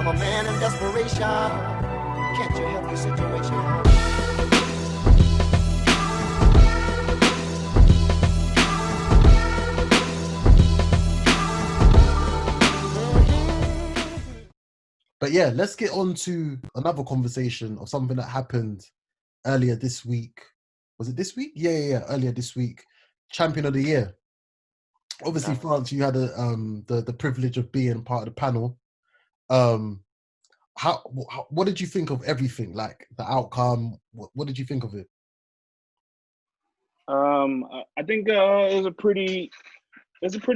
I'm a man in desperation. Can't you help the situation? But yeah, let's get on to another conversation of something that happened earlier this week. Was it this week? Yeah. Earlier this week. Champion of the Year. Obviously, France, you had the privilege of being part of the panel. What did you think of everything? Like the outcome? What did you think of it? I think it was a pretty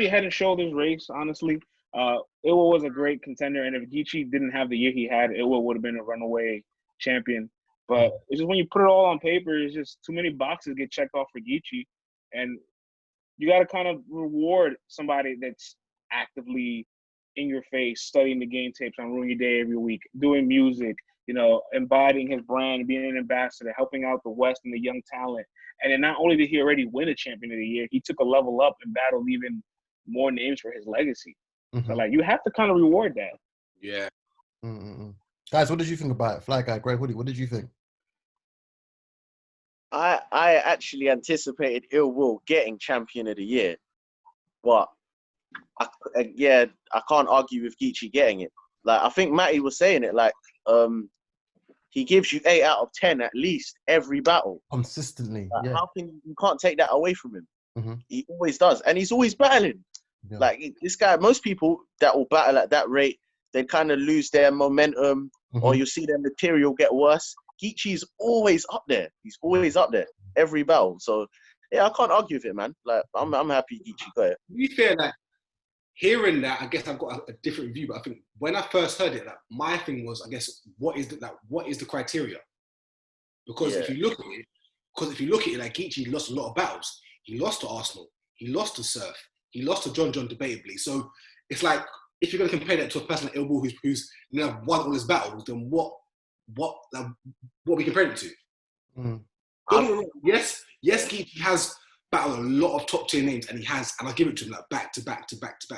head and shoulders race, honestly. Iwa was a great contender, and if Geechi didn't have the year he had, Iwa would have been a runaway champion. But it's just when you put it all on paper, it's just too many boxes get checked off for Geechi, and you got to kind of reward somebody that's actively in your face, studying the game tapes on Ruin Your Day every week, doing music, embodying his brand, being an ambassador, helping out the West and the young talent. And then not only did he already win a Champion of the Year, he took a level up and battled even more names for his legacy. So, you have to kind of reward that. Yeah. Guys, what did you think about it? Fly Guy, Greg Hoodie, what did you think? I actually anticipated Ill Will getting Champion of the Year, but I can't argue with Geechi getting it. Like, I think Matty was saying it, like, he gives you 8 out of 10 at least every battle. Consistently, like, How can you can't take that away from him? He always does, and he's always battling. Yeah. Like, this guy, most people that will battle at that rate, they kind of lose their momentum, or you see their material get worse. Geechi's always up there. He's always up there every battle. So yeah, I can't argue with it, man. Like, I'm happy Geechi got it. To be fair, like, hearing that, I guess I've got a different view. But I think when I first heard it, like, my thing was, I guess, what is the criteria? Because if you look at it, like, Geechi lost a lot of battles. He lost to Arsenal. He lost to Surf. He lost to John debatably. So it's like, if you're going to compare that to a person like Ilbo who's now won all his battles, then what we compare it to? Yes, Geechi has battled a lot of top tier names, and I'll give it to him, like, back to back,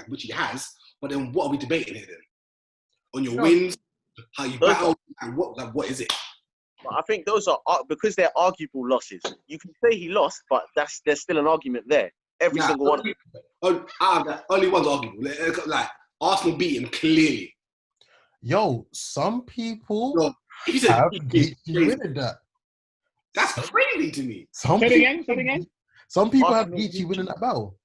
which he has. But then what are we debating here then? On your wins, how you battle, and what is it? But I think those are, because they're arguable losses. You can say he lost, but there's still an argument there. Every single one. Only one's arguable. Like, Arsenal beat him clearly. Yo, some people have Geechi winning that. That's crazy to me. Say it again. Some people have Geechi winning that battle.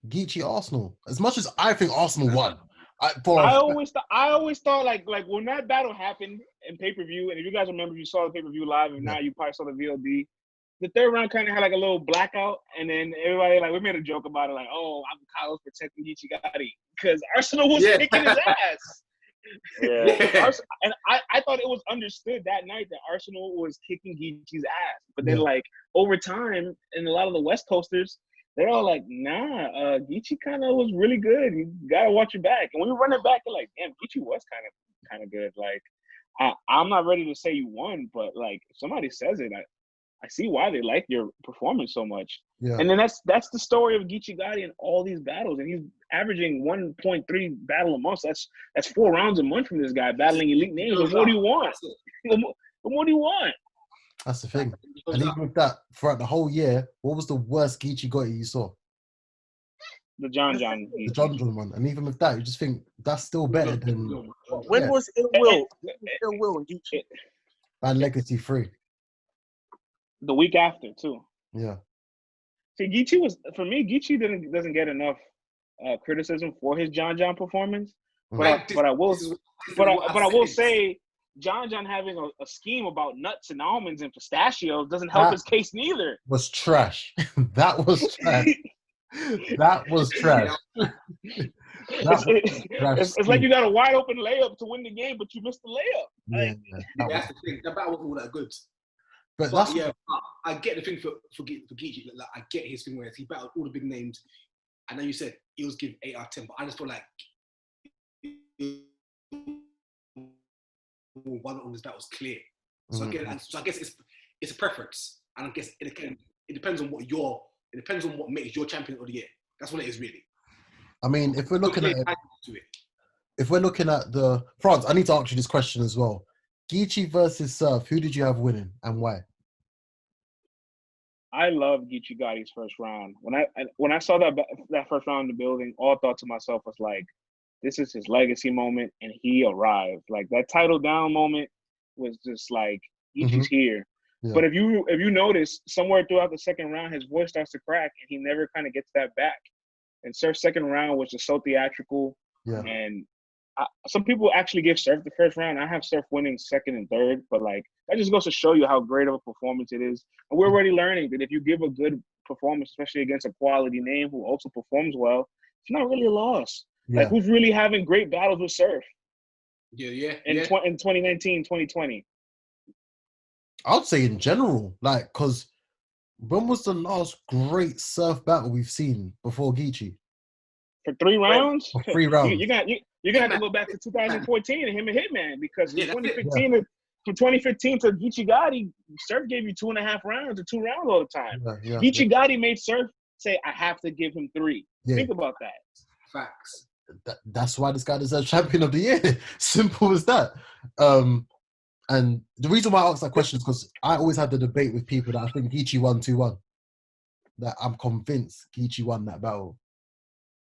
Geechi Arsenal. As much as I think Arsenal won. I always thought like when that battle happened in pay-per-view, and if you guys remember, you saw the pay-per-view live, and now you probably saw the VOD. The third round kind of had like a little blackout, and then everybody, like, we made a joke about it, like, oh, I'm Kyle's protecting Geechi Gotti because Arsenal was kicking his ass. Yeah. And I thought it was understood that night that Arsenal was kicking Geechi's ass, but then like over time, and a lot of the West Coasters, they're all like, nah, Geechi kind of was really good. You gotta watch your back. And when you run it back, you're like, damn, Geechi was kind of good. Like, I'm not ready to say you won, but like, if somebody says it, I see why they like your performance so much. Yeah. And then that's the story of Geechi Gotti in all these battles. And he's averaging 1.3 battle a month. So that's 4 rounds a month from this guy battling elite names. What more do you want? What more do you want? That's the thing. And even with that, throughout the whole year, what was the worst Geechi Gotti you saw? The John. The John one. And even with that, you just think that's still better than... When was Ill Will? Ill Will and Geechi? Bad Legacy 3. The week after, too. Yeah. See, Geechi doesn't get enough criticism for his John performance. But I will say, John having a scheme about nuts and almonds and pistachios doesn't help his case neither. Was trash. That was trash. That was trash. It's like you got a wide open layup to win the game, but you missed the layup. That's the thing. The battle wasn't all that good. But I get the thing for Geechi. Like, I get his thing where he battled all the big names. I know you said he was given 8 out of 10, but I just feel like one of his battles clear. So I guess it's a preference, and I guess it depends on what makes your champion of the year. That's what it is, really. I mean, if we're looking at it, if we're looking at the France, I need to ask you this question as well. Geechi versus Surf, who did you have winning and why? I love Geechi Gotti's first round. When I saw that first round in the building, all I thought to myself was like, this is his legacy moment, and he arrived. Like that title down moment was just like Geechi's here. Yeah. But if you notice, somewhere throughout the second round, his voice starts to crack, and he never kind of gets that back. And Surf's second round was just so theatrical. Yeah. And some people actually give Surf the first round. I have Surf winning second and third, but like that just goes to show you how great of a performance it is. And we're already learning that if you give a good performance, especially against a quality name who also performs well, it's not really a loss. Yeah. Like, who's really having great battles with Surf? In 2019, 2020. I'd say in general, like, because when was the last great Surf battle we've seen before Geechi? For 3 rounds? For 3 rounds. You're gonna have to go back to 2014 and him and Hitman, because from 2015 to Geechi Gotti, Surf gave you 2.5 rounds or 2 rounds all the time. Geechi Gotti made Surf say, I have to give him 3. Think about that. Facts. That's why this guy deserves champion of the year. Simple as that. And the reason why I asked that question is because I always had the debate with people that I think Geechi won 2-1. That I'm convinced Geechi won that battle.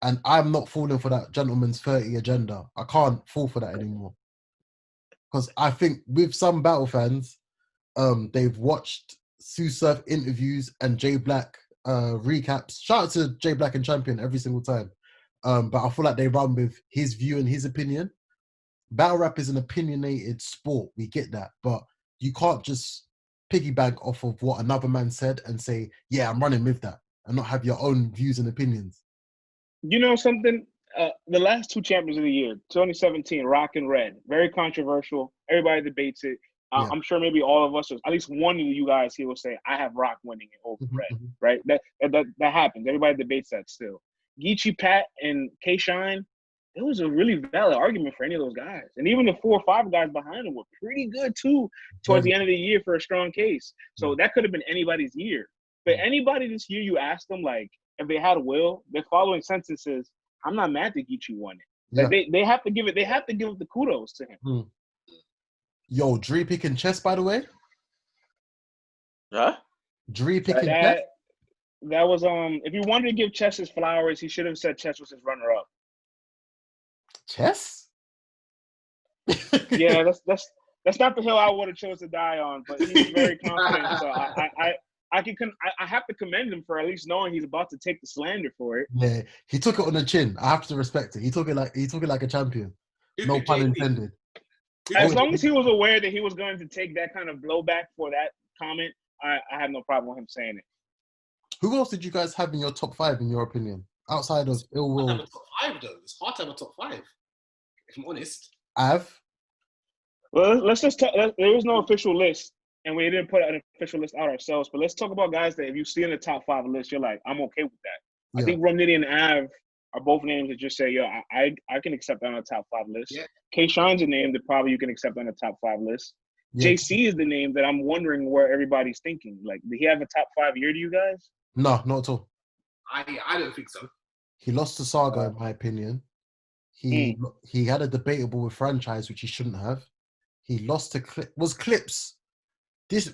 And I'm not falling for that gentleman's 30 agenda. I can't fall for that anymore. Because I think with some battle fans, they've watched Sue Surf interviews and Jay Black recaps. Shout out to Jay Black and Champion every single time. But I feel like they run with his view and his opinion. Battle rap is an opinionated sport. We get that. But you can't just piggyback off of what another man said and say, yeah, I'm running with that, and not have your own views and opinions. You know something? The last 2 champions of the year, 2017, Rock and Red, very controversial. Everybody debates it. I'm sure maybe all of us, or at least one of you guys here will say, I have Rock winning it over Red, right? That happens. Everybody debates that still. Geechi, Pat, and K-Shine, it was a really valid argument for any of those guys. And even the 4 or 5 guys behind them were pretty good too towards the end of the year for a strong case. So that could have been anybody's year. But anybody this year, you ask them, like, if they had a will, their following sentence is, I'm not mad that Geechi won it. Like they have to give the kudos to him. Yo, Dree picking chess, by the way. Huh? Dree picking chess. That was if you wanted to give Chess his flowers, he should have said Chess was his runner-up. Chess? Yeah, that's not the hill I would have chose to die on, but he's very confident. So I have to commend him for at least knowing he's about to take the slander for it. Yeah, he took it on the chin. I have to respect it. He took it like a champion. No pun intended. As long as he was aware that he was going to take that kind of blowback for that comment, I have no problem with him saying it. Who else did you guys have in your top 5, in your opinion, outside of Ill Will? I have a top 5 though. It's hard to have a top 5, if I'm honest. Well, let's just talk. There is no official list, and we didn't put an official list out ourselves. But let's talk about guys that if you see in the top 5 list, you're like, I'm okay with that. I think Romnitty and Av are both names that just say, yo, I can accept that on a top 5 list. Yeah. K-Shine's a name that probably you can accept on a top 5 list. Yeah. JC is the name that I'm wondering where everybody's thinking. Like, did he have a top 5 year to you guys? No, not at all. I don't think so. He lost to Saga, in my opinion. He had a debatable with Franchise, which he shouldn't have. He lost to Clips.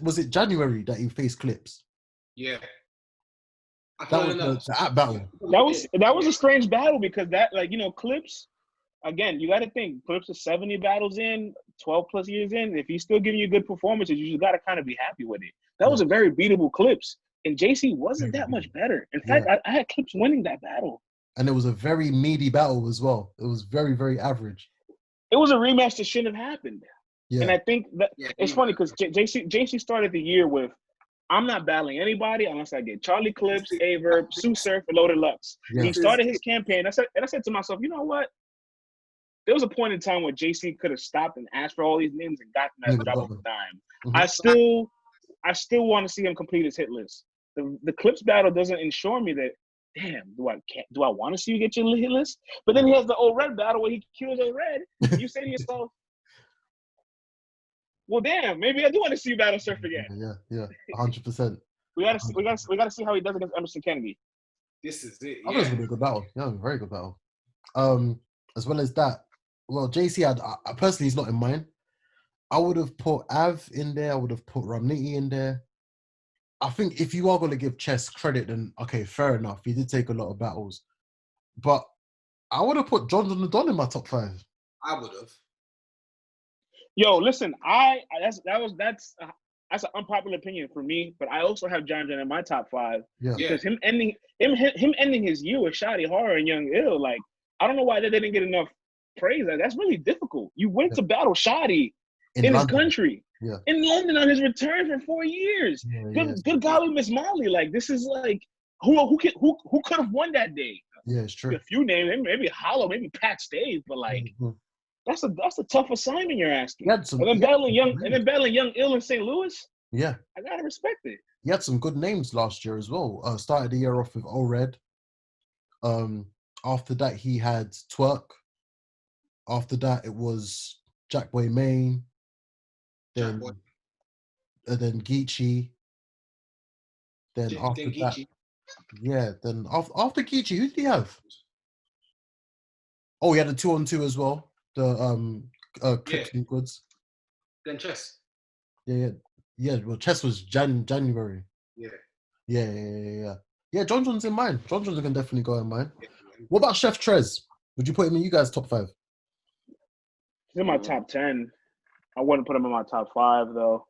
Was it January that he faced Clips? Yeah. That was the app battle. That was a strange battle because that, like, you know, Clips, again, you got to think, Clips is 70 battles in, 12 plus years in. If he's still giving you good performances, you just got to kind of be happy with it. That was a very beatable Clips. And JC wasn't that much better. In fact, I had Clips winning that battle. And it was a very meaty battle as well. It was very, very average. It was a rematch that shouldn't have happened. Yeah. And I think that it's funny because JC started the year with, I'm not battling anybody unless I get Charlie Clips, Averb, Sue Surf, and Loaded Lux. Yeah. He started his campaign. I said to myself, you know what? There was a point in time where JC could have stopped and asked for all these names and got them at double dime. Mm-hmm. I still want to see him complete his hit list. The Clips battle doesn't ensure me that, damn, do I want to see you get your hit list? But then he has the old Red battle where he kills old Red. You say to yourself, well, damn, maybe I do want to see you battle Surf again. Yeah, 100%. We gotta see how he does against Emerson Kennedy. This is it. That was a really good battle. Yeah, very good battle. As well as that, well, JC, I personally, he's not in mine. I would have put Av in there. I would have put Ramniti in there. I think if you are going to give Chess credit, then okay, fair enough. He did take a lot of battles. But I would have put John the Don in my top 5. I would have. Yo, listen, that's an unpopular opinion for me, but I also have John John in my top 5 because him ending his year with Shotty Horror and Young Ill, like I don't know why they didn't get enough praise. Like, that's really difficult. You went to battle Shotty in his country, in London on his return for 4 years. Good golly, Miss Molly, like this is like who could have won that day? Yeah, it's true. A few names, maybe Hollow, maybe Pat Stave, but like. That's a tough assignment you're asking. And then battling Young Ill in St. Louis. Yeah, I gotta respect it. He had some good names last year as well. Started the year off with O-Red. After that, he had Twerk. After that, it was Jackboy Maine. Then Geechi. Then after that, Then after Geechi, who did he have? Oh, he had a 2-on-2 as well. The Clips and Goods. Then Chess. Yeah. Well, Chess was January. Yeah. John John's in mine. John John's can definitely go in mine. What about Chef Trez? Would you put him in you guys' top 5? He's in my top 10. I wouldn't put him in my top 5 though.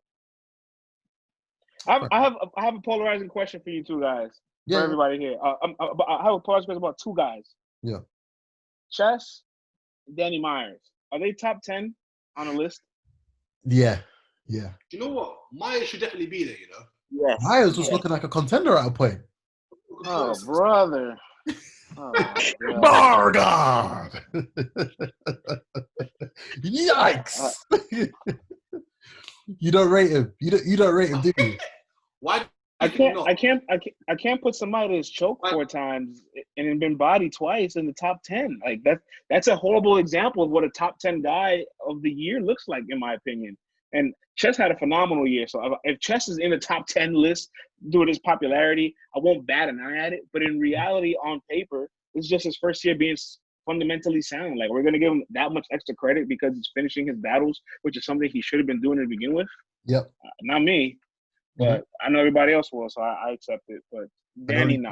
I have a polarizing question for you two guys. For everybody here. I have a polarizing question about 2 guys. Yeah. Chess, Danny Myers. Are they top 10 on a list? Yeah. You know what? Myers should definitely be there, you know? Yes. Myers was looking like a contender at a point. Oh, brother. Oh, God. Yikes. You don't rate him. You don't rate him, do you? Why? I can't put somebody that's choked 4 times and been bodied twice in the top 10. Like that's a horrible example of what a top 10 guy of the year looks like, in my opinion. And Chess had a phenomenal year. So if Chess is in the top 10 list due to his popularity, I won't bat an eye at it. But in reality, on paper, it's just his first year being fundamentally sound. Like, we're going to give him that much extra credit because he's finishing his battles, which is something he should have been doing to begin with. Yep. Not me. But I know everybody else will, so I accept it. But Danny,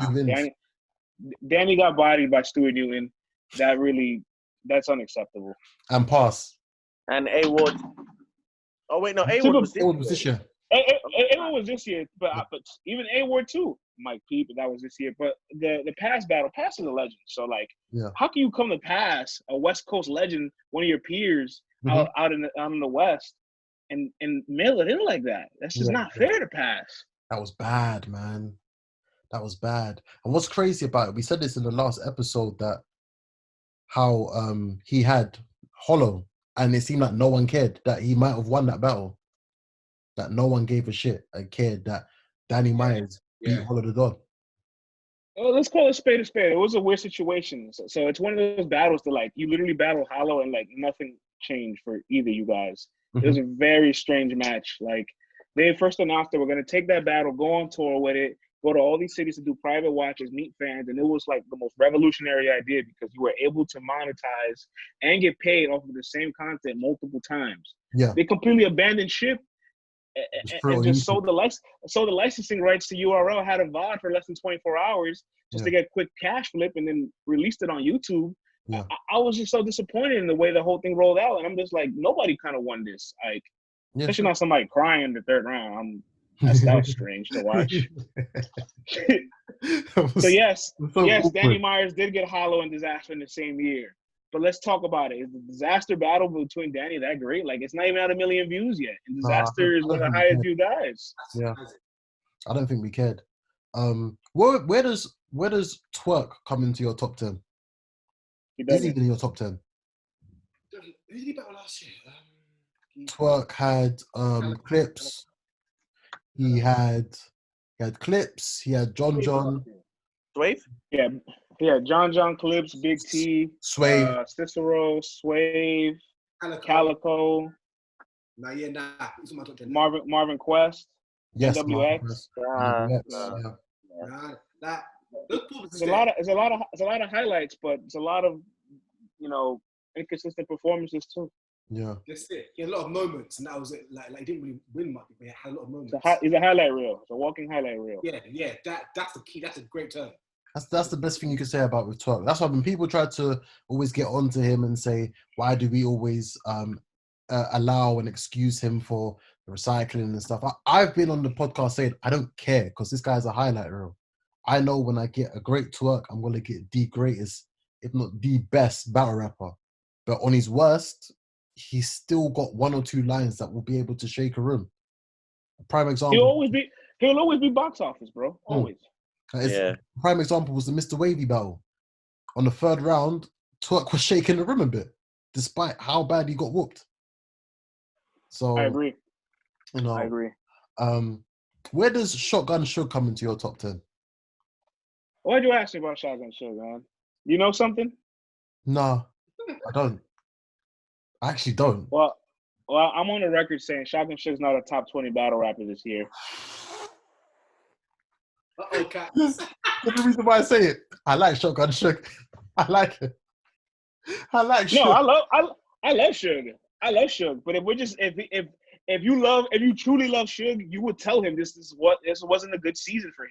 Danny got bodied by Stuart Newton. That's unacceptable. And pass. And A-Ward. Oh, wait, no, A-Ward was this year. A-Ward was this year, but even A-Ward too, Mike P, but that was this year. But the Pass battle, Pass is a legend. So, like, how can you come to Pass, a West Coast legend, one of your peers out in the West, and mail it in like that? That's just not fair to Pass. That was bad, man. That was bad. And what's crazy about it, we said this in the last episode, that how he had Hollow, and it seemed like no one cared that he might have won that battle. That no one gave a shit and cared that Danny Myers beat Hollow the Don. Well, let's call it spade a spade. It was a weird situation. So it's one of those battles that, like, you literally battle Hollow and, like, nothing changed for either you guys. It was a very strange match. Like, they first announced that we're going to take that battle, go on tour with it, go to all these cities to do private watches, meet fans, and it was like the most revolutionary idea because you were able to monetize and get paid off of the same content multiple times. Yeah. They completely abandoned ship and just sold the licensing rights to URL, had a VOD for less than 24 hours just to get a quick cash flip, and then released it on YouTube. Yeah. I was just so disappointed in the way the whole thing rolled out, and I'm just like, nobody kind of won this. Like, especially not somebody crying in the third round. That was strange to watch. So yes, Danny Myers did get Hollow and Disaster in the same year. But let's talk about it. Is the Disaster battle between Danny that great? Like, it's not even at 1 million views yet. And Disaster is one of the highest viewed guys. Yeah, I don't think we cared. Where does Twerk come into your top 10? Is he in your top 10? Who did he battle last year? Twerk had Clips. He had Clips. He had John. Swave? Yeah, John Clips, Big T, Swave, Cicero, Swave, Calico. Marvin Quest. Yes, NWX. There's a lot of highlights, but it's a lot of, inconsistent performances too. Yeah. That's it. He had a lot of moments, and that was it. Like he didn't really win much, but he had a lot of moments. He's a highlight reel. It's a walking highlight reel. Yeah. That's the key. That's a great term. That's the best thing you can say about with Twerk. That's why when people try to always get onto him and say, why do we always allow and excuse him for the recycling and stuff? I've been on the podcast saying I don't care because this guy's a highlight reel. I know when I get a great Twerk, I'm going to get the greatest, if not the best battle rapper. But on his worst, he's still got one or two lines that will be able to shake a room. A prime example. He'll always be box office, bro. Always. Prime example was the Mr. Wavy battle. On the third round, Twerk was shaking the room a bit, despite how bad he got whooped. So I agree. I agree. Where does Shotgun Suge come into your top 10? Why'd you ask me about Shotgun Suge, man? You know something? No, I don't. I actually don't. Well, I'm on the record saying Shotgun Suge's not a top 20 battle rapper this year. Okay. That's the reason why I say it. I like Shotgun Suge. I like it. I like Suge. No, I love Suge. I love Suge. But if you truly love Suge, you would tell him this wasn't a good season for him.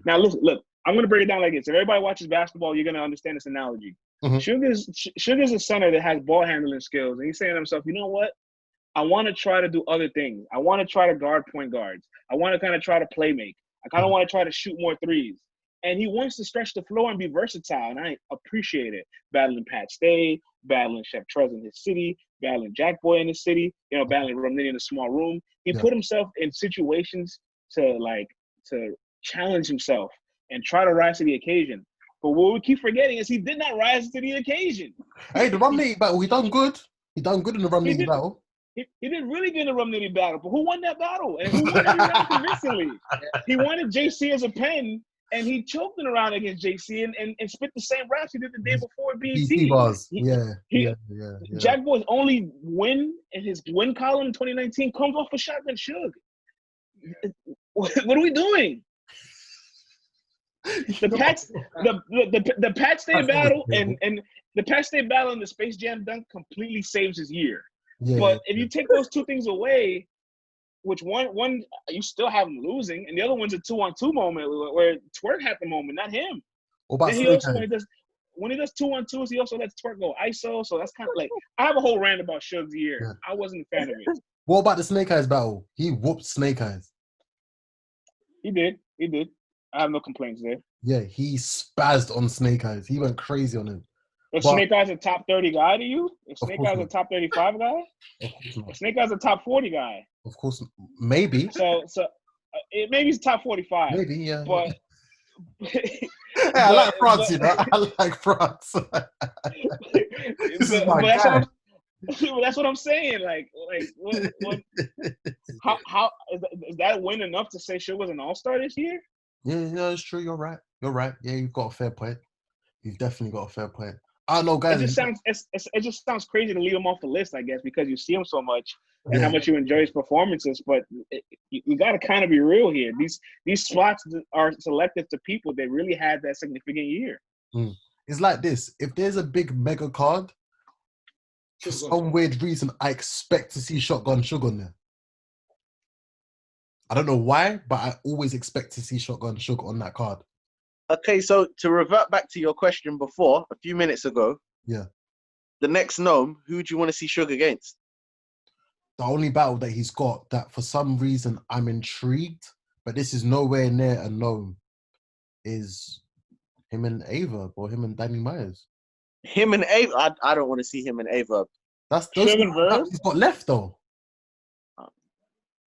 Now look, I'm gonna break it down like this. If everybody watches basketball, you're gonna understand this analogy. Mm-hmm. Suge is a center that has ball handling skills, and he's saying to himself, you know what? I want to try to do other things. I want to try to guard point guards. I want to kind of try to play make. I kind of want to try to shoot more threes. And he wants to stretch the floor and be versatile, and I appreciate it. Battling Pat Stay, battling Chef Trez in his city, battling Jack Boy in his city, battling Romney in a small room. He put himself in situations to challenge himself and try to rise to the occasion. But what we keep forgetting is he did not rise to the occasion. Hey, the Romney battle, he done good. He done good in the Romney battle. He did really good in the Romney battle, but who won that battle? And who won every round convincingly? He wanted JC as a pen, and he choked in a round against JC and spit the same raps he did the day before BET. Bars. Jack Boy's only win in his win column in 2019 comes off of Shotgun Suge. What are we doing? The Pat Stay battle and the Pat Stay battle and the Space Jam dunk completely saves his year. But if you take those two things away, which one you still have him losing, and the other one's a 2-on-2 moment where Twerk had the moment, not him. Then he also when he does 2-on-2s, he also lets Twerk go ISO. So that's kind of like I have a whole rant about Suge's year. Yeah. I wasn't a fan of it. What about the Snake Eyes battle? He whooped Snake Eyes. He did. I have no complaints there. Yeah, he spazzed on Snake Eyes. He went crazy on him. Is Snake Eyes a top 30 guy to you? Is Snake Eyes a top 35 guy? Is Snake Eyes a top 40 guy? Of course, maybe. So maybe he's top 45. Maybe, yeah. But I like France, I like France. This is my guy. That's what I'm saying. Like what how is that win enough to say Suge was an all-star this year? Yeah, it's true. You're right. Yeah, you've got a fair point. You've definitely got a fair point. I don't know, guys. It just sounds crazy to leave him off the list, I guess, because you see him so much and how much you enjoy his performances. But you got to kind of be real here. These spots are selective to people that really had that significant year. It's like this: if there's a big mega card, for some weird reason, I expect to see Shotgun Suge on there. I don't know why, but I always expect to see Shotgun Suge on that card. Okay, so to revert back to your question before, a few minutes ago. Yeah. The next gnome, who do you want to see Suge against? The only battle that he's got that for some reason I'm intrigued, but this is nowhere near a gnome, is him and Ava or him and Danny Myers. Him and Ava? I don't want to see him and Ava. That's those battles he's got left though.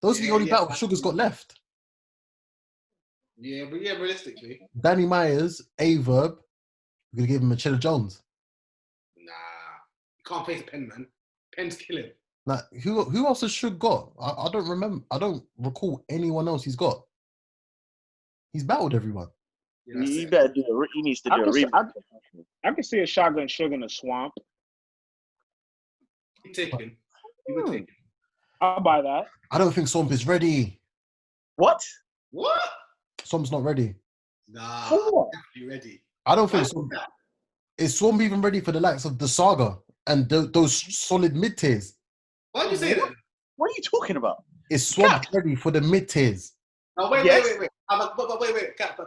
Those are the only battles Sugar's got left. Yeah, but realistically. Danny Myers, Averb, we're going to give him a Chilla Jones. Nah. You can't face Penn, man. Penn's killing. Nah, who else has Suge got? I don't remember. I don't recall anyone else he's got. He's battled everyone. Yeah, he needs to do a remix. I can see a Shotgun Suge in the swamp. He taken. He would take it. I'll buy that. I don't think Swamp is ready. What? Swamp's not ready. Nah, definitely ready. I don't think Swamp... Is Swamp even ready for the likes of the Saga and those solid mid tiers. Why did you say that? What are you talking about? Is Swamp ready for the mid tiers? No, wait. Yes. Wait. Cap.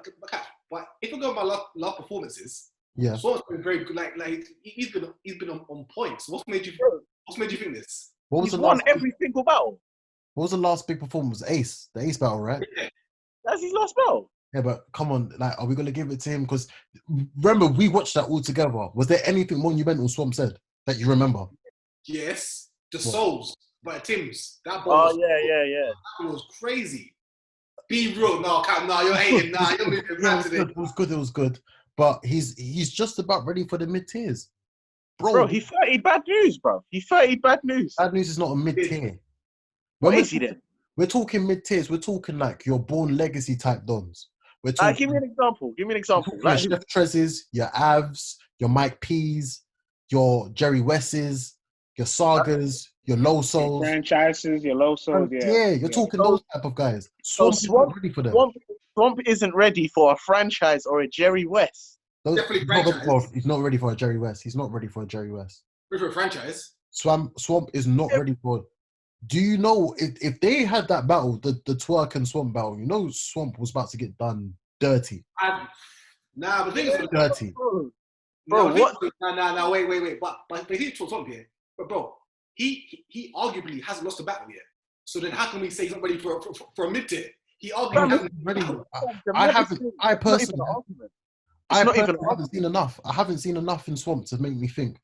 But if I go by last performances, Yeah. Swamp's been very good. Like he's been on point. So what's made you think this? He's won every single battle. What was the last big performance? The Ace battle, right? Yeah. That's his last battle. Yeah, but come on, like, are we gonna give it to him? Because remember, we watched that all together. Was there anything monumental Swamp said that you remember? Yes, the What? Souls by Tim's. That ball Yeah. was crazy. Be real, no, you're hating, you're moving mad today. It was good. But he's just about ready for the mid tiers, bro. He 30 bad news, bro. He 30 bad news. Bad news is not a mid tier. What is he then? We're talking mid tiers. We're talking like your Born Legacy type dons. We're talking. Give me an example. Like Chef Trez's, your Avs, your Mike P's, your Jerry West's, your Sagas, your Losos. Franchises, your Losos, yeah. You're talking those type of guys. Swamp isn't ready for them. Swamp isn't ready for a franchise or a Jerry West. Definitely franchise. He's not ready for a Jerry West. He's not ready for a Jerry West. Ready for a franchise? Swamp is not ready for. Do you know if they had that battle, the Twerk and Swamp battle? You know, Swamp was about to get done dirty. But the thing is dirty. Bro, what? No, wait. But he did Swamp here. But bro, he arguably hasn't lost a battle yet. So then how can we say he's not ready for a mid tier? He arguably hasn't ready. I personally haven't seen enough. I haven't seen enough in Swamp to make me think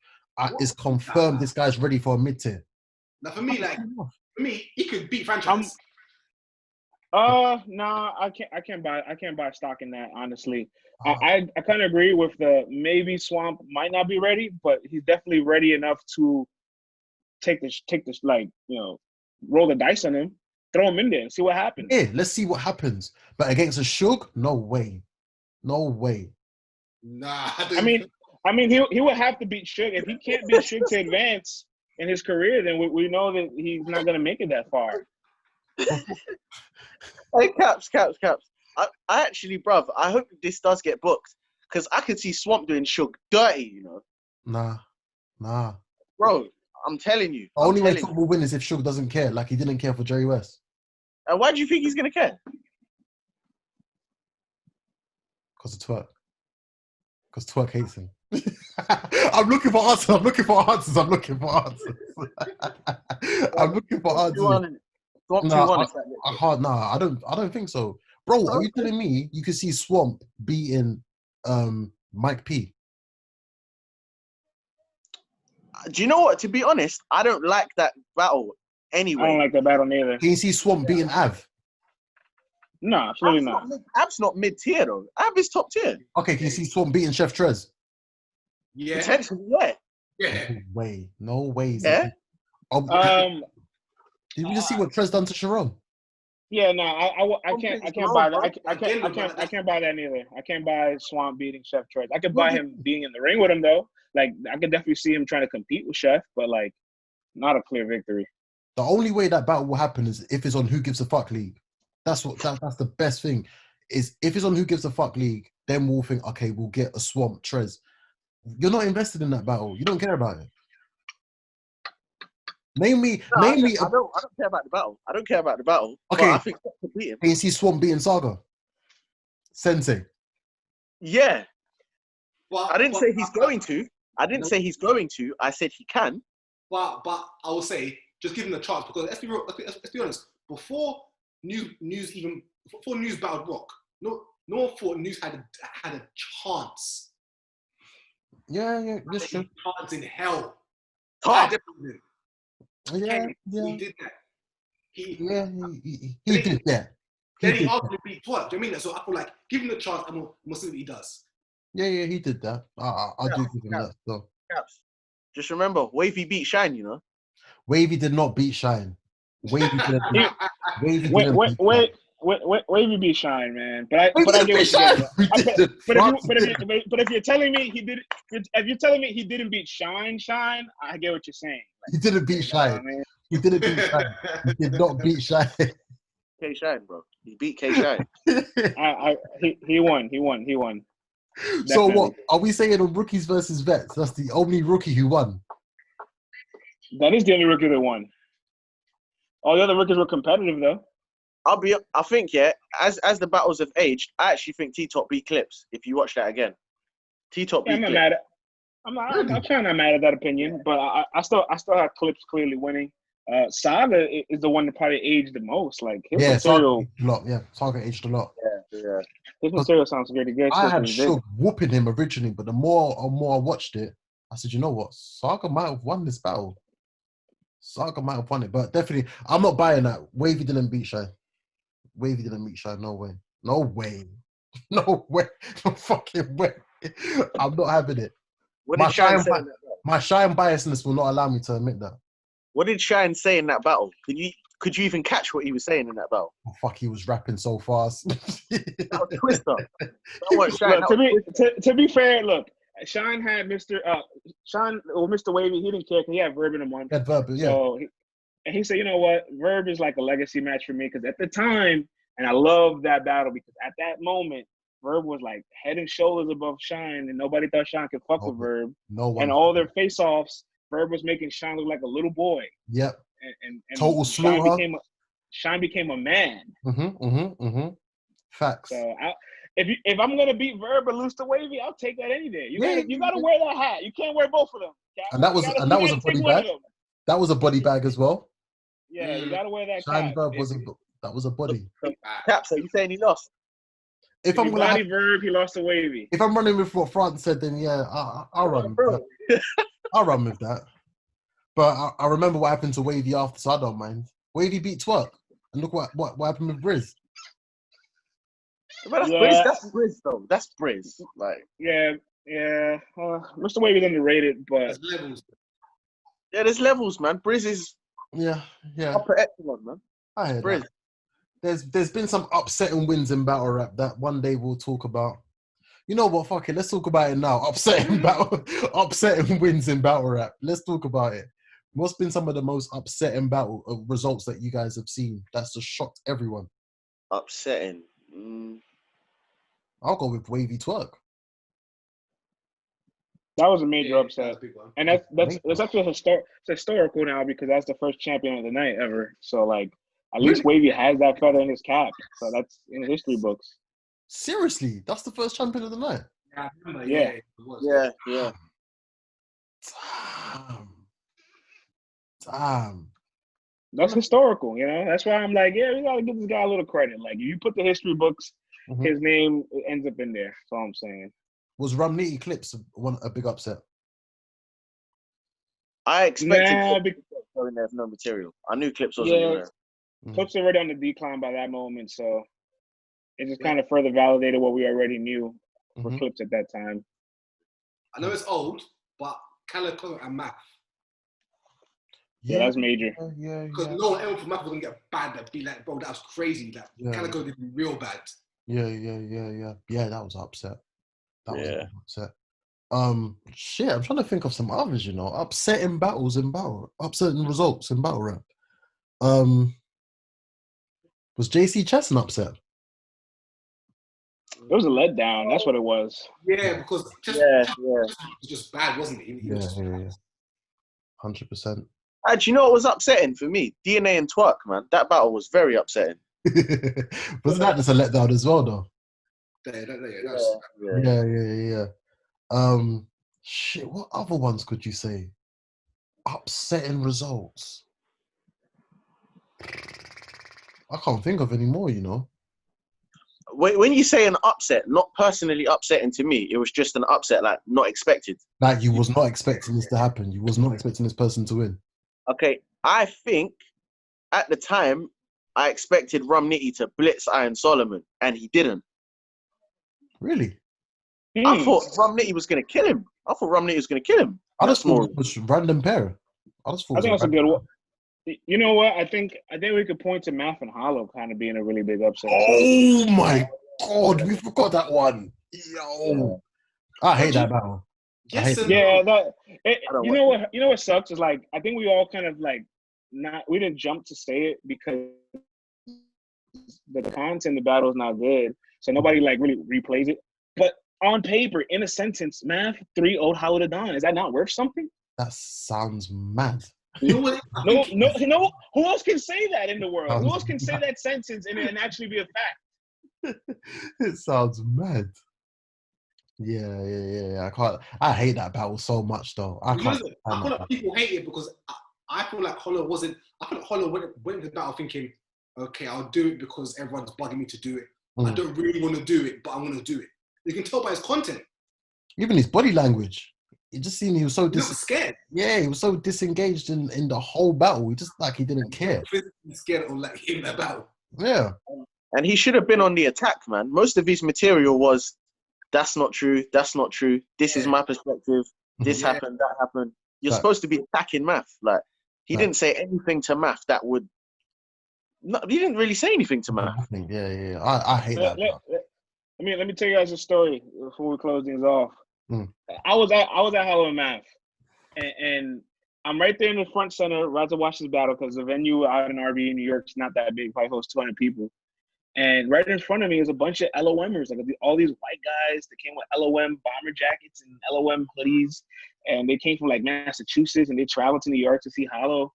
it's confirmed this guy's ready for a mid tier. Now for me, he could beat franchise. No, I can't buy stock in that, honestly. I kind of agree with the maybe Swamp might not be ready, but he's definitely ready enough to take this like, roll the dice on him, throw him in there and see what happens. Yeah, let's see what happens. But against a Suge, no way. Nah, I mean he would have to beat Suge. If he can't beat Suge to advance in his career, then we know that he's not gonna make it that far. Hey, Caps. I actually, bruv, I hope this does get booked because I could see Swamp doing Suge dirty, Nah. Bro, I'm telling you. The only way Swamp will win is if Suge doesn't care, like he didn't care for Jerry West. And why do you think he's gonna care? Because of Twerk. Because Twerk hates him. I'm looking for answers. I'm looking for answers. Swamp 2-1. I don't think so. Bro, are you telling me you could see Swamp beating Mike P? Do you know what? To be honest, I don't like that battle anyway. I don't like that battle neither. Can you see Swamp beating Av? No, absolutely not. Av's not mid-tier, though. Av is top tier. Okay, can you see Swamp beating Chef Trez? Yeah. Potentially, yeah. Yeah. No way. Yeah. Did we just see what Trez done to Sharon? Yeah, no, I can't buy that. I can't buy that neither. I can't buy Swamp beating Chef Trez. I could buy him being in the ring with him though. Like I could definitely see him trying to compete with Chef, but like not a clear victory. The only way that battle will happen is if it's on Who Gives a Fuck League. That's the best thing. Is if it's on Who Gives a Fuck League, then we'll think, okay, we'll get a Swamp Trez. You're not invested in that battle. You don't care about it. I don't care about the battle. Okay. But I think Swamp could beat him. Can you see Swamp beating Saga? Sensei. Yeah. But, I didn't say he's going to. I said he can. But I will say, just give him the chance because let's be honest. Before News battled Rock, no one thought News had a chance. Yeah, that's true. Chance in hell. Tough. Yeah. He did that. He did that. Then he arguably beat Twerk. Do you know what I mean? So I feel like give him the chance and we'll see what he does. Yeah, he did that. I do give him that. So. Just remember, Wavy beat Shine, Wavy did not beat Shine. Wavy didn't beat Wavy beat Shine, man. But I get what you're saying. But if you're telling me he didn't beat Shine, I get what you're saying. He didn't beat Shine. He didn't beat Shine. He did not beat Shine. K Shine, bro. He beat K Shine. He won. Definitely. So what? Are we saying on rookies versus vets? That's the only rookie who won. That is the only rookie that won. All the other rookies were competitive, though. I think, yeah, as the battles have aged, I actually think T-Top beat Clips. If you watch that again, T-Top beat I'm not Clips. mad at. I'm kind of not mad at that opinion, but I still have Clips clearly winning. Saga is the one that probably aged the most. Like his material, Saga aged a lot. Yeah. His material sounds really good. I had Suge whooping him originally, but the more I watched it, I said, you know what, Saga might have won this battle. Saga might have won it, but definitely, I'm not buying that. Wavy didn't beat Shine. Wavy didn't beat Shine. No way. No way. No way. No fucking way. I'm not having it. What did Shine say? My Shine biasness will not allow me to admit that. What did Shine say in that battle? Could you even catch what he was saying in that battle? Oh, fuck, he was rapping so fast. That was Twister. That was Shine. Look, to be fair, look, Shine had Mr. Wavy. He didn't care because he had Verb in him one. He had Verb, yeah. So he said, you know what, Verb is like a legacy match for me because at the time, and I love that battle because at that moment, Verb was like head and shoulders above Shine, and nobody thought Shine could fuck with Verb. No one. And all their face-offs, Verb was making Shine look like a little boy. Yep. And total slaughter. Shine became a man. Facts. So if I'm gonna beat Verb or lose to Wavy, I'll take that any day. You gotta wear that hat. You can't wear both of them. And that was a body bag. That was a body bag as well. Yeah, you gotta wear that. Shine Verb that was a body. Caps, are you saying he lost? If I'm gonna Verb, he lost to Wavy. If I'm running with what France said, then yeah, I'll run. I'll run with that. But I remember what happened to Wavy after, so I don't mind. Wavy beat Twerk, and look what happened with Briz. But that's Briz though. That's Briz. Like yeah. Mr. Wavy's underrated, but there's levels. Yeah, there's levels, man. Briz is upper echelon, man. I heard Briz. That. There's been some upsetting wins in battle rap that one day we'll talk about. You know what? Fuck it. Let's talk about it now. Upsetting wins in battle rap. Let's talk about it. What's been some of the most upsetting battle results that you guys have seen? That's just shocked everyone. Upsetting. I'll go with Wavy Twerk. That was a major upset, and that's actually historical now because that's the first champion of the night ever. So like, at least Wavy has that feather in his cap. So that's in the history books. Seriously, that's the first champion of the night. Yeah, I remember. Yeah. Damn. That's historical, you know. That's why I'm like, yeah, we gotta give this guy a little credit. Like, if you put the history books, his name ends up in there. That's all I'm saying. Was Nitty Clips a big upset? I expected Clips going there with no material. I knew Clips wasn't in there. Clips already on the decline by that moment, so it just kind of further validated what we already knew for Clips at that time. I know it's old, but Calico and Math. Yeah, that's major. Because no one ever for Math was gonna get bad. That'd be like, bro, that was crazy. Like Calico did real bad. Yeah. That was upset. That was upset. Shit, I'm trying to think of some others. You know, upsetting battles in battle, upsetting results in battle rap. Was JC Chess an upset? It was a letdown. That's what it was. Yeah, because was just bad, wasn't it? Yeah. 100%. Do you know what was upsetting for me? DNA and Twerk, man. That battle was very upsetting. Wasn't that just a letdown as well, though? Yeah. Shit, what other ones could you say? Upsetting results. I can't think of any more, you know. When you say an upset, not personally upsetting to me, it was just an upset, like not expected. Like you was not expecting this to happen. You was not expecting this person to win. Okay, I think at the time I expected Rum Nitty to blitz Iron Solomon, and he didn't. Really? I thought Rum Nitty was going to kill him. I just thought it was random pair. I think that's a good one. You know what? I think we could point to Math and Hollow kind of being a really big upset. Oh my God, we forgot that one. Yo, I hate that battle. You know what sucks is like I think we all kind of like we didn't jump to say it because the content in the battle is not good, so nobody like really replays it. But on paper, in a sentence, Math 3-0'd Hollow to Dawn. Is that not worth something? That sounds mad. You know what? No. Who else can say that in the world? Who else can say that sentence and actually be a fact? It sounds mad. Yeah. I hate that battle so much, though. I feel like people hate it because I feel like Hollow wasn't. I feel like Hollow went into the battle thinking, okay, I'll do it because everyone's bugging me to do it. I don't really want to do it, but I'm going to do it. You can tell by his content. Even his body language. It just seemed he was so scared. Yeah, he was so disengaged in the whole battle. He just he didn't care. Physically scared of in that battle. Yeah. And he should have been on the attack, man. Most of his material was, that's not true, that's not true. This is my perspective. This happened, that happened. You're supposed to be attacking Math. Like, he didn't say anything to Math that would. No, he didn't really say anything to Math. Yeah. I hate that. Let me tell you guys a story before we close things off. I was at Hollow and Math, and I'm right there in the front center, right to watch this battle because the venue out in RB in New York is not that big, probably hosts 200 people. And right in front of me is a bunch of LOMers, like all these white guys that came with LOM bomber jackets and LOM hoodies, and they came from like Massachusetts and they traveled to New York to see Hollow.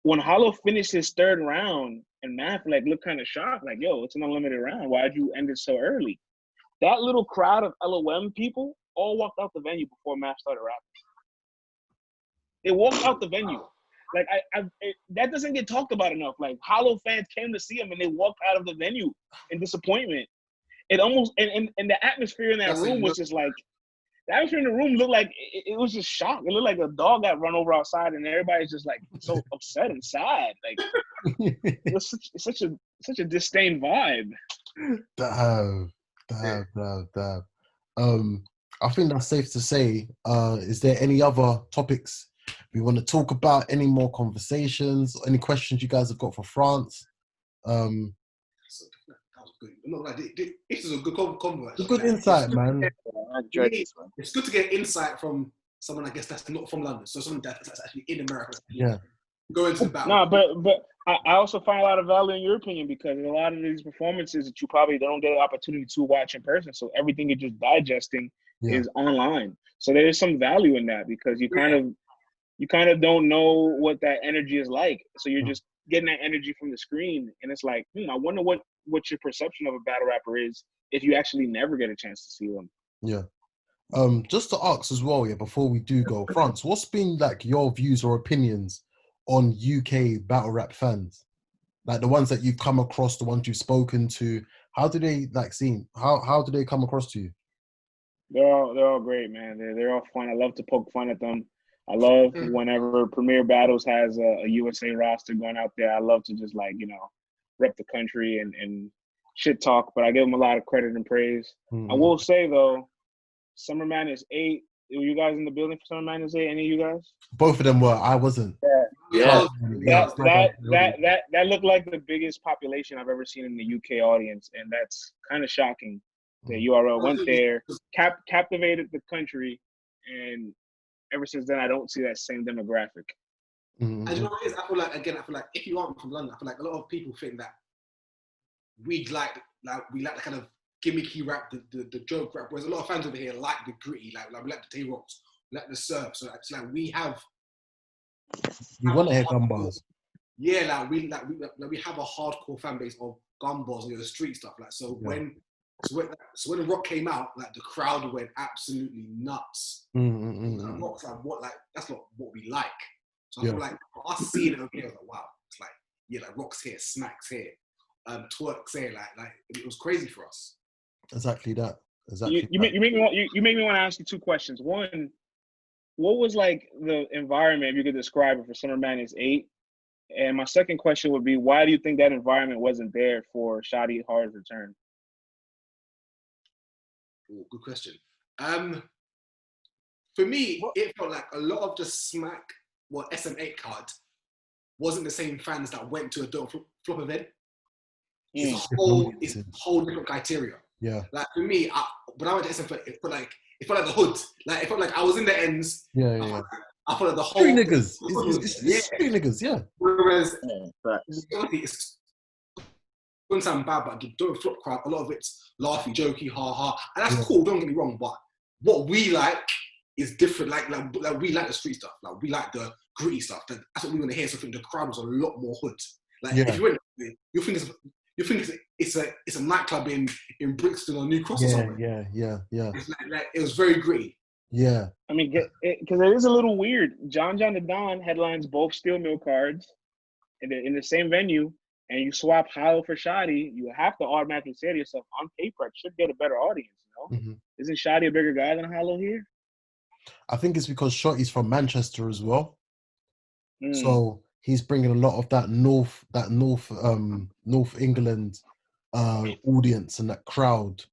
When Hollow finished his third round, and Math looked kind of shocked, like, yo, it's an unlimited round. Why'd you end it so early? That little crowd of LOM people all walked out the venue before Math started rapping. They walked out the venue. Like, that doesn't get talked about enough. Like, Hollow fans came to see him and they walked out of the venue in disappointment. It almost, and the atmosphere in that room was just like, the atmosphere in the room looked like, it was just shocked. It looked like a dog got run over outside and everybody's just like so upset and sad. Like, it was such a disdain vibe. Damn. I think that's safe to say. Is there any other topics we want to talk about? Any more conversations? Any questions you guys have got for France? That was good. This is a good convo. It's a good insight, man. It's good to get insight from someone, I guess, that's not from London. So someone that's actually in America. Yeah. Go into the battle. No, but I also find a lot of value in your opinion because a lot of these performances that you probably don't get an opportunity to watch in person. So everything you're just digesting is online. So there is some value in that because you kind of don't know what that energy is like. So you're just getting that energy from the screen. And it's like, I wonder what your perception of a battle rapper is if you actually never get a chance to see them. Yeah. Just to ask as well, before we do go, France, what's been like your views or opinions on UK battle rap fans? Like the ones that you've come across, the ones you've spoken to, how do they how do they come across to you? They're all great, man. They're all fun. I love to poke fun at them. I love whenever Premier Battles has a USA roster going out there. I love to just rep the country and shit talk, but I give them a lot of credit and praise. I will say though, Summer Madness 8, were you guys in the building for Summer Madness 8? Any of you guys? Both of them were. I wasn't. Yeah. That looked like the biggest population I've ever seen in the UK audience, and that's kind of shocking that URL went there, captivated the country, and ever since then I don't see that same demographic. And you know what it is? I feel like if you aren't from London, I feel like a lot of people think that we like the kind of gimmicky rap, the joke rap, whereas a lot of fans over here like the gritty, like we like the Tay-Rocks, we like the surf. So it's like we have. You want to hear gun bars? Yeah, we have a hardcore fan base of gun bars and the street stuff. Like when the Rock came out, like the crowd went absolutely nuts. Rock's that's not what we like. So I feel like for us seeing it over here, I was like, wow, it's like Rock's here, Smack's here, Twerk's here, like it was crazy for us. Exactly that. You make me want to ask you two questions. One, what was like the environment, if you could describe it, for Summer Madness 8? And my second question would be, why do you think that environment wasn't there for Shadi Hard's return? Ooh, good question. For me, it felt like a lot of the Smack, SM8 card wasn't the same fans that went to a Don't Flop event. It's a whole different criteria. Yeah. Like for me, when I went to SM8, it felt like the hood. Like it felt like I was in the ends. Yeah. I felt like the whole street niggas. It's street niggas. Yeah. Whereas it's wouldn't sound bad, but the Don't Flop crowd, a lot of it's laughy, jokey, ha, and that's cool. Don't get me wrong, but what we like is different. Like we like the street stuff. Like we like the gritty stuff. That's what we want to hear. So I think the crowd was a lot more hood. Like Yeah. if you went, you think it's a nightclub in Brixton or New Cross or something. Yeah. It's like it was very gritty. Yeah. I mean, because it is a little weird. John the Don headlines both Steel Mill cards in the same venue, and you swap Hollow for Shotty, you have to automatically say to yourself, on paper, it should get a better audience. You know, isn't Shotty a bigger guy than Hollow here? I think it's because Shotty's from Manchester as well, so he's bringing a lot of that North England audience and that crowd.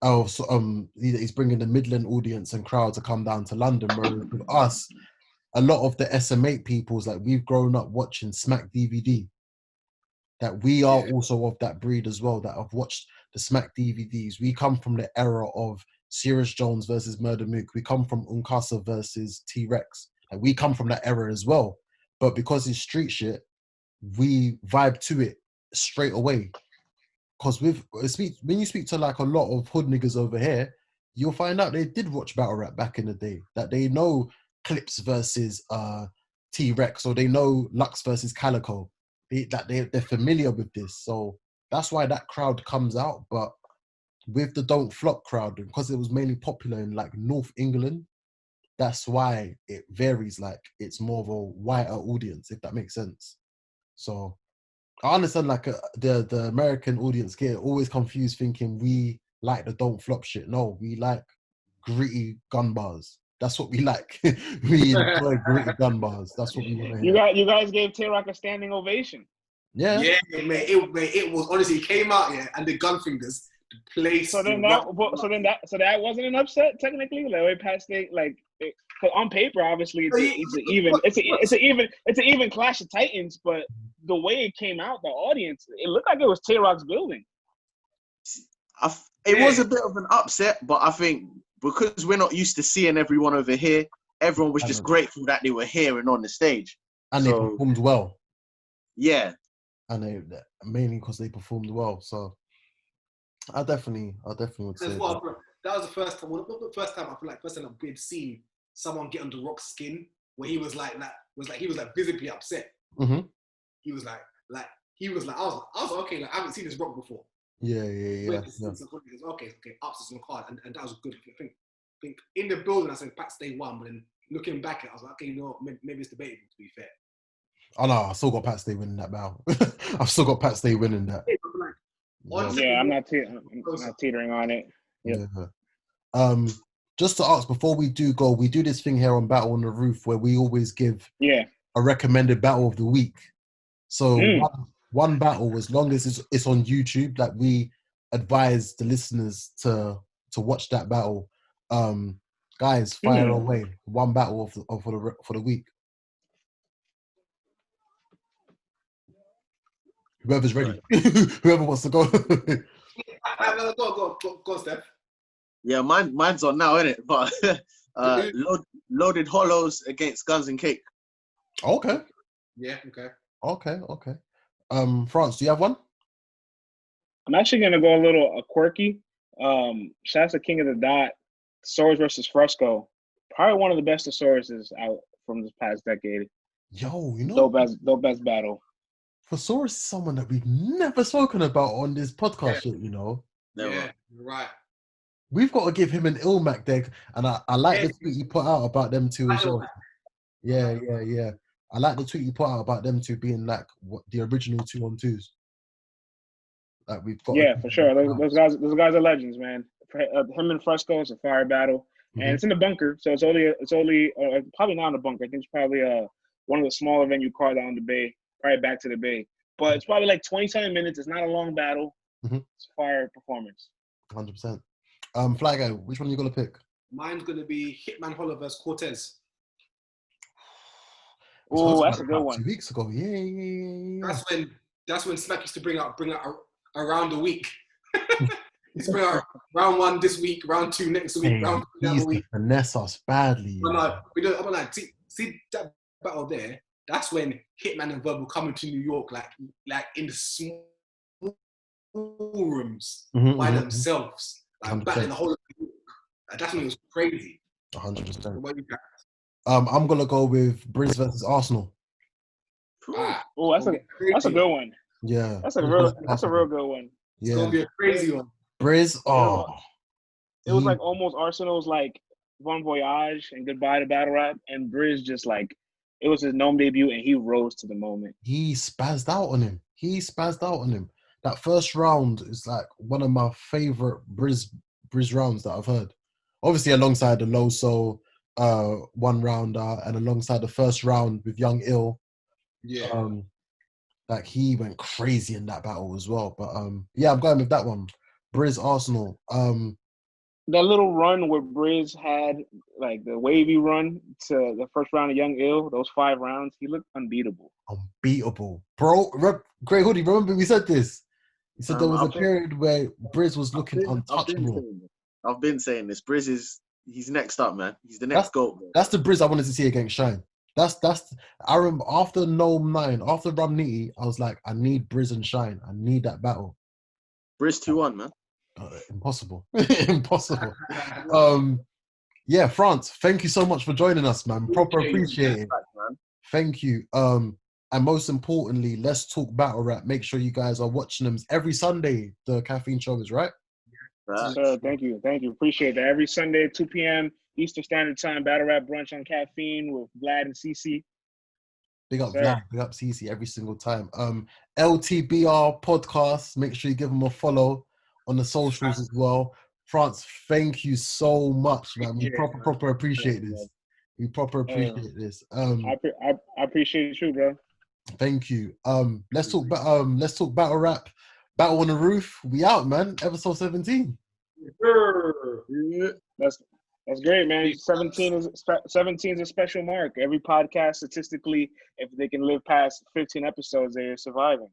He's bringing the Midland audience and crowd to come down to London. Whereas with us, a lot of the SM8 people's like we've grown up watching Smack DVD. That we are also of that breed as well. That have watched the Smack DVDs. We come from the era of Sirius Jones versus Murder Mook. We come from Unkasa versus T-Rex. Like we come from that era as well. But because it's street shit, we vibe to it straight away. Because when you speak to like a lot of hood niggas over here, you'll find out they did watch battle rap back in the day. That they know Clips versus T-Rex, or they know Lux versus Calico. They're familiar with this. So that's why that crowd comes out. But with the Don't Flop crowd, because it was mainly popular in like North England, that's why it varies. Like it's more of a whiter audience, if that makes sense. So I understand like the American audience get always confused thinking we like the Don't Flop shit. No, we like gritty gun bars. That's what we like. We enjoy gritty gun bars. That's what we want to hear. You guys gave Tay-Rock a standing ovation. Yeah. Yeah, man. It was honestly, it came out, and the gun fingers, the place. So that wasn't an upset technically. Like Pat Stay, like on paper, obviously it's an even clash of titans. But the way it came out, the audience, it looked like it was Tay-Rock's building. It was a bit of an upset, but I think because we're not used to seeing everyone over here, everyone was just grateful that they were here and on the stage. And they performed well. Yeah. And mainly because they performed well. So I definitely would say well, that was the first time. Well, not the first time. I feel like first time we'd seen someone get under Rock's skin, where he was like visibly upset. Mm-hmm. He was like I was okay. Like I haven't seen this Rock before. Yeah. Okay, ups on the card, and that was good. I think in the building, I said Pat Stay won, but then looking back, I was like, okay, you know what, maybe it's debatable, to be fair. Oh no, I still got Pat Stay winning that battle. I've still got Pat Stay winning that. Yeah, I'm not teetering on it. Yep. Yeah. Just to ask before we do go, we do this thing here on Battle on the Roof where we always give a recommended battle of the week. So one battle, as long as it's on YouTube, like we advise the listeners to watch that battle. Guys, fire away. One battle for the week. Whoever's ready. Whoever wants to go. Go, Steph. Yeah, mine's on now, isn't it? But loaded hollows against Guns and Cake. Okay. Yeah, okay. Okay. France, do you have one? I'm actually gonna go a little quirky. Shouts to King of the Dot, Swords versus Fresco. Probably one of the best Thesauruses out from this past decade. Yo, you know, dope best battle. Thesaurus is someone that we've never spoken about on this podcast yet, you know. Yeah, you're right. We've got to give him an Ilmac deck, and I like the tweet he put out about them two as well. Yeah. I like the tweet he put out about them two being like the original 2-on-2s. Like we've got. Yeah, for sure. Those guys are legends, man. Him and Fresco is a fire battle, and it's in the bunker, so it's only probably not in the bunker. I think it's probably one of the smaller venue cards out in the Bay, probably back to the Bay. But it's probably like 27 minutes. It's not a long battle. It's a fire performance. 100%. Fly Guy, which one are you gonna pick? Mine's gonna be Hitman Holler versus Cortez. Oh, that's a good one. 2 weeks ago, yeah. That's when Smack used to bring out around the week. He's bring out round 1 this week, round 2 next week, round 3 the other week. Finesse us badly. I'm like, see that battle there. That's when Hitman and Verbal come into New York, like in the small rooms by themselves, like battling the whole of New York. Like, that's when it was crazy. 100%. I'm gonna go with Briz versus Arsenal. Oh, that's a good one. Yeah, That's a real good one. It's yeah. gonna be a crazy one. Briz, it was like almost Arsenal's like bon voyage and goodbye to battle rap, and Briz just like it was his Gnome debut, and he rose to the moment. He spazzed out on him. That first round is like one of my favorite Briz rounds that I've heard. Obviously, alongside the Low Soul one rounder, and alongside the first round with Young Ill. Yeah. Like he went crazy in that battle as well. But yeah, I'm going with that one. Briz Arsenal. That little run where Briz had like the wavy run to the first round of Young Ill, those 5 rounds, he looked unbeatable. Bro, Grey Hoodie, remember we said this? He said there was a period where Briz was looking untouchable. I've been saying this. Briz he's next up, man. He's the next GOAT. That's the Briz I wanted to see against Shine. I remember after Gnome 9, after Rum Nitty, I was like, I need Briz and Shine. I need that battle. Briz 2-1, man. Impossible. Impossible. Yeah, France, thank you so much for joining us, man. Proper appreciate it. Thank you. And most importantly, let's talk battle rap. Make sure you guys are watching them every Sunday. The Caffeine Show is right. Sir, thank you. Appreciate that. Every Sunday, 2 p.m. Eastern Standard Time, battle rap brunch on Caffeine with Vlad and CC. Big up Vlad, big up CC every single time. LTBR podcast. Make sure you give them a follow on the socials as well. France, thank you so much, man. We proper appreciate this. We proper appreciate this. I appreciate you, bro. Thank you. Let's talk battle rap. Battle on the Roof. We out, man. Episode 17. That's great, man. 17 is a special mark. Every podcast, statistically, if they can live past 15 episodes, they're surviving.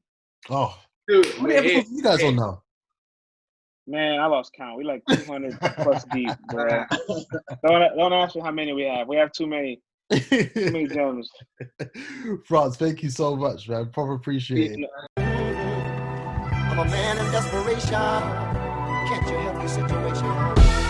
Oh, dude, how many episodes are you guys on now? Man, I lost count. We like 200 plus deep, bro. Don't ask me how many we have. We have too many. Too many gems. France, thank you so much, man. Proper appreciate it. I'm a man in desperation. Can't you help the situation?